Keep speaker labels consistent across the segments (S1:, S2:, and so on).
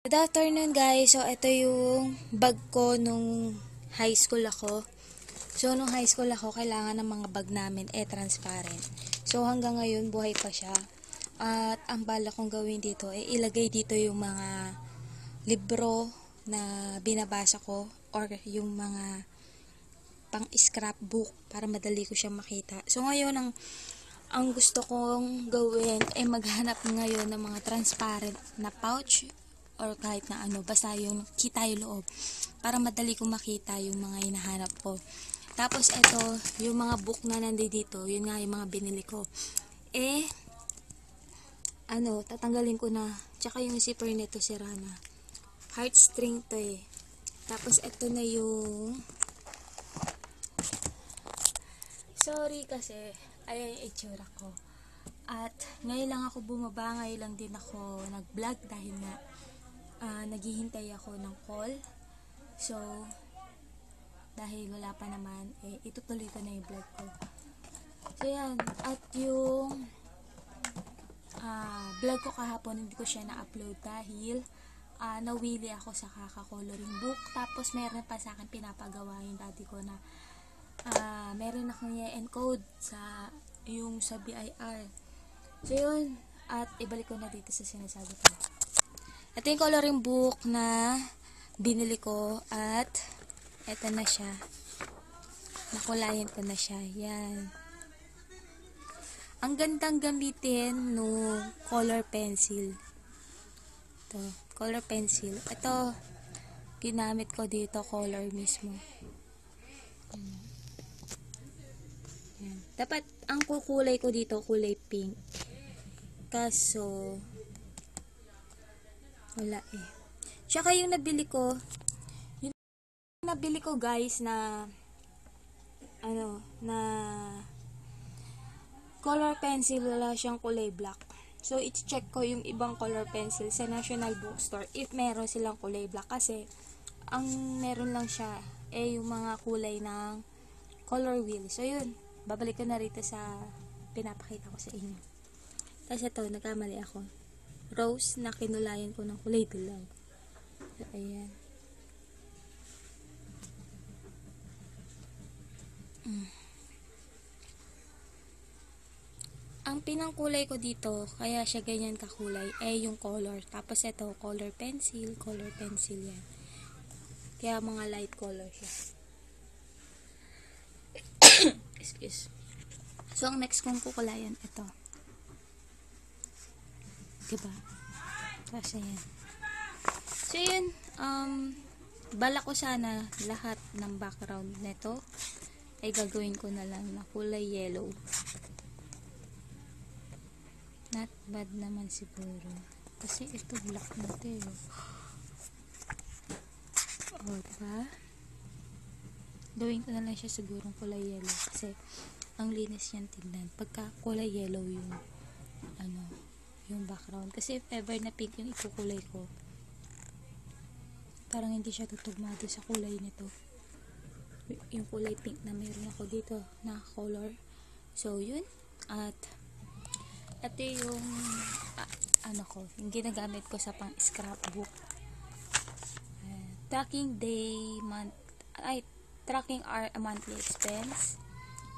S1: Good afternoon guys. So ito yung bag ko nung high school ako. So nung high school ako, kailangan ng mga bag namin transparent. So hanggang ngayon buhay pa siya. At ang bala kong gawin dito ilagay dito yung mga libro na binabasa ko or yung mga pang scrapbook para madali ko siya makita. So ngayon ang gusto kong gawin ay maghanap ngayon ng mga transparent na pouch or kahit na ano, basta yung kita yung loob para madali kong makita yung mga hinahanap ko. Tapos ito, yung mga book na nandito, yun nga yung mga binili ko. Tatanggalin ko na. Tsaka yung zipper nito sira na. Heartstring to eh. Tapos ito na yung sorry kasi ayan yung itsura ko. At ngayon lang ako bumaba, ngayon lang din ako nag-vlog dahil nga naghihintay ako ng call. So, dahil wala pa naman, itutuloy ko na yung vlog ko. So, yan. At yung vlog ko kahapon, hindi ko siya na-upload dahil nawili ako sa kaka-coloring book. Tapos, meron pa sa akin pinapagawa yung daddy ko na meron akong i-encode sa BIR. So, yun. At ibalik ko na dito sa sinasabi ko. Ito yung coloring book na binili ko at eto na siya. Nakulayan ko na siya. Yan. Ang gandang gamitin no color pencil. Ito, color pencil. Ito, ginamit ko dito color mismo. Yan. Dapat ang kukulay ko dito kulay pink. Kaso wala eh. Tsaka yung nabili ko guys na color pencil, wala siyang kulay black. So i-check ko yung ibang color pencil sa National Bookstore if meron silang kulay black kasi ang meron lang siya yung mga kulay ng color wheel. So yun, babalik ko na rito sa pinapakita ko sa inyo. Tapos ito, nagkamali ako. Rose na kinulayan ko ng kulay dilaw. So, ayan. Ang pinangkulay ko dito, kaya siya ganyan kakulay, yung color. Tapos ito, color pencil yan. Kaya mga light color siya. Excuse. So, ang next kong kukulayan, ito. Diba? Tapos, ayan. So, yun. Bala ko sana lahat ng background nito ay gagawin ko na lang na kulay yellow. Not bad naman siguro. Kasi ito black na ito eh. O, diba? Gawin ko na lang siya sigurong kulay yellow. Kasi, ang linis yan tignan. Pagka kulay yellow yung yung background. Kasi if ever na pink yung ikukulay ko, parang hindi siya tutugmado sa kulay nito. Yung kulay pink na meron ako dito na color. So, yun. At ito yung yung ginagamit ko sa pang scrapbook. Tracking our monthly expense.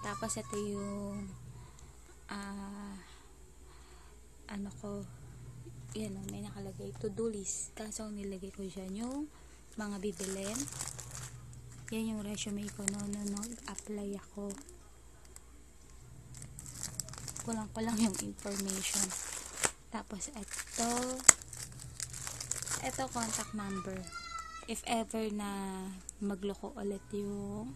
S1: Tapos ito yung may nakalagay to-do list. Kaso nilagay ko dyan yung mga bibilin. Yan yung resume ko noon nag-apply ako. Kulang pa lang yung information. Tapos ito contact number. If ever na magloko ulit yung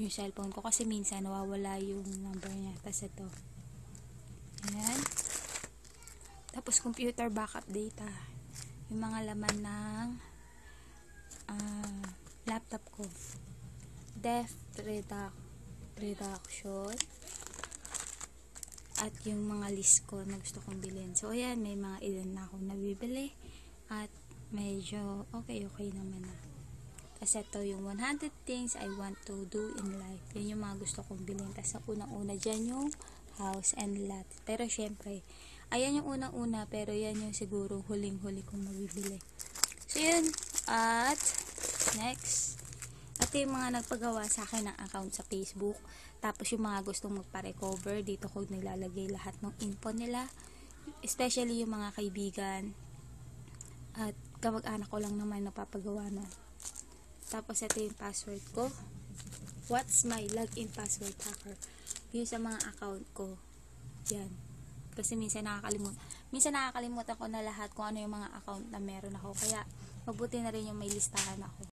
S1: yung cellphone ko kasi minsan nawawala yung number niya. Tapos ito. Ayan. Tapos computer backup data. Yung mga laman ng laptop ko. Debt reduction. At yung mga list ko na gusto kong bilhin. So, ayan, may mga ilan na akong nabibili. At medyo okay naman na. Kasi ito yung 100 things I want to do in life. Yan yung mga gusto kong bilhin. Kasi unang-una dyan yung house and lot. Pero syempre, Ayan yung unang-una, pero yan yung siguro huling-huli kong mabibili. So, yun. At, next. Ito yung mga nagpagawa sa akin ng account sa Facebook. Tapos, yung mga gustong magpa-recover, dito ko nilalagay lahat ng info nila. Especially yung mga kaibigan. At, kamag-anak ko lang naman napapagawa na. Tapos, ito yung password ko. What's my login password hacker? Yun sa mga account ko. Yan. Kasi minsan nakakalimutan ko na lahat kung ano yung mga account na meron ako. Kaya, mabuti na rin yung may listahan ako.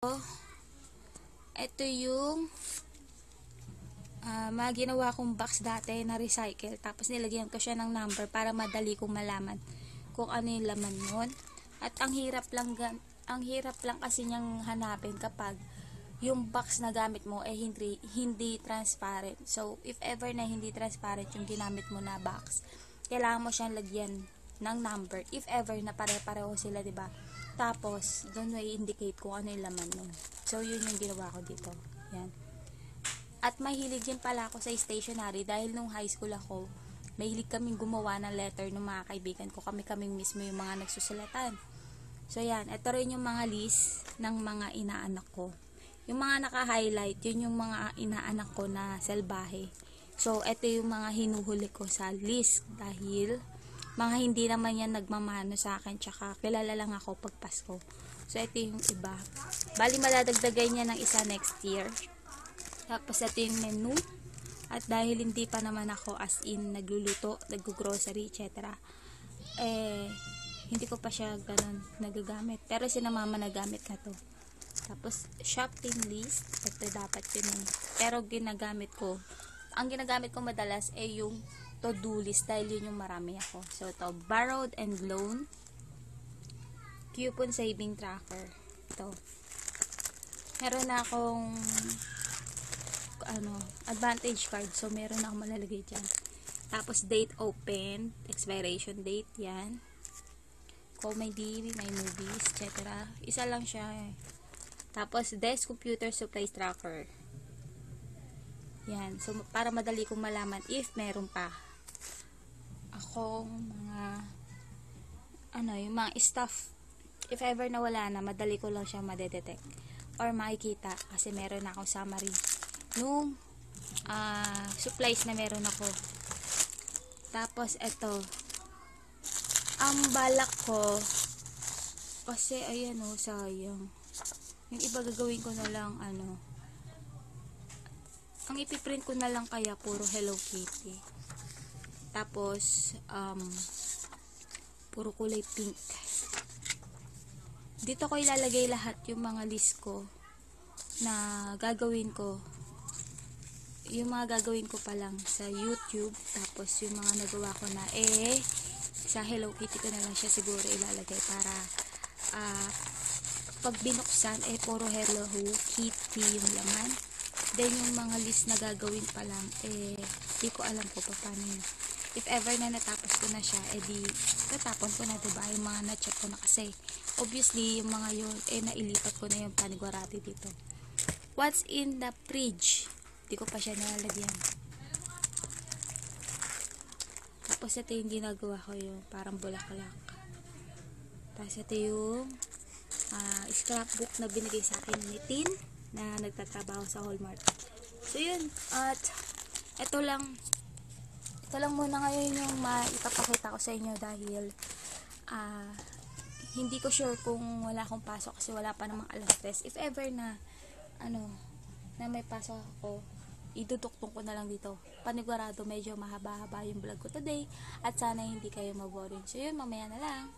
S1: So, ito yung mga ginawa kong box dati na recycle. Tapos, nilagyan ko siya ng number para madali kong malaman kung ano yung laman nun. At ang hirap lang kasi niyang hanapin kapag yung box na gamit mo ay hindi transparent. So, if ever na hindi transparent yung ginamit mo na box, kailangan mo siyang lagyan ng number. If ever na pare-pareho sila, diba? Tapos, doon may indicate kung ano yung laman nun. So, yun yung ginawa ko dito. Yan. At mahilig din pala ako sa stationery dahil nung high school ako, mahilig kaming gumawa ng letter ng mga kaibigan ko. Kami mismo yung mga nagsusulatan. So, yan. Ito rin yung mga list ng mga inaanak ko. Yung mga naka-highlight, yun yung mga inaanak ko na salbahe. So, ito yung mga hinuhuli ko sa list dahil mga hindi naman yan nagmamano sa akin, tsaka kilala lang ako pag Pasko. So, ito yung iba. Bali, madadagdagan niya ng isa next year. Tapos, ito yung menu. At dahil hindi pa naman ako as in nagluluto, nag-grocery, etc. Hindi ko pa siya ganun nagagamit. Pero si na mama nagamit na to. Tapos, shopping list. Ito dapat yun eh. Pero ang ginagamit ko madalas ay yung to-do list dahil yun yung marami ako. So, ito, borrowed and loan. Coupon saving tracker. Ito. Meron na akong advantage card. So, meron na akong malalagay dyan. Tapos, date open. Expiration date. Yan. Comedy, may movies, etc. Isa lang siya eh. Tapos, desk computer supplies tracker. Yan. So, para madali kong malaman if meron pa. Yung mga stuff. If ever na wala na, madali ko lang siya madedetect. Or makikita kasi meron na akong summary. Nung supplies na meron ako. Tapos, eto. Ang balak ko, kasi, ayan o, sayang. Yung iba gagawin ko na lang, ang ipiprint ko na lang kaya puro Hello Kitty. Tapos, puro kulay pink. Dito ko ilalagay lahat yung mga list ko na gagawin ko. Yung mga gagawin ko pa lang sa YouTube. Tapos, yung mga nagawa ko na, sa Hello Kitty ko na lang siya siguro ilalagay para, pag binuksan, puro Hello Kitty yung laman. Then, yung mga list na gagawin pa lang, di ko alam ko paano yun. If ever na natapos ko na siya, natapon ko na, diba? Yung mga na-check ko na kasi. Obviously, yung mga yun, nailipat ko na yung panigwarati dito. What's in the fridge? Di ko pa siya nalalagyan. Tapos, ito yung ginagawa ko yung parang bulaklak. Tapos, ito yung scrapbook na binigay sa akin ni Tin na nagtatrabaho sa Hallmark. So, yun. At, ito lang muna ngayon yung maipapakita ko sa inyo dahil hindi ko sure kung wala akong pasok kasi wala pa namang alas 3. If ever na na may pasok ako, iduduktong ko na lang dito. Panigurado medyo mahaba-haba yung vlog ko today at sana hindi kayo maboring. So, yun. Mamaya na lang.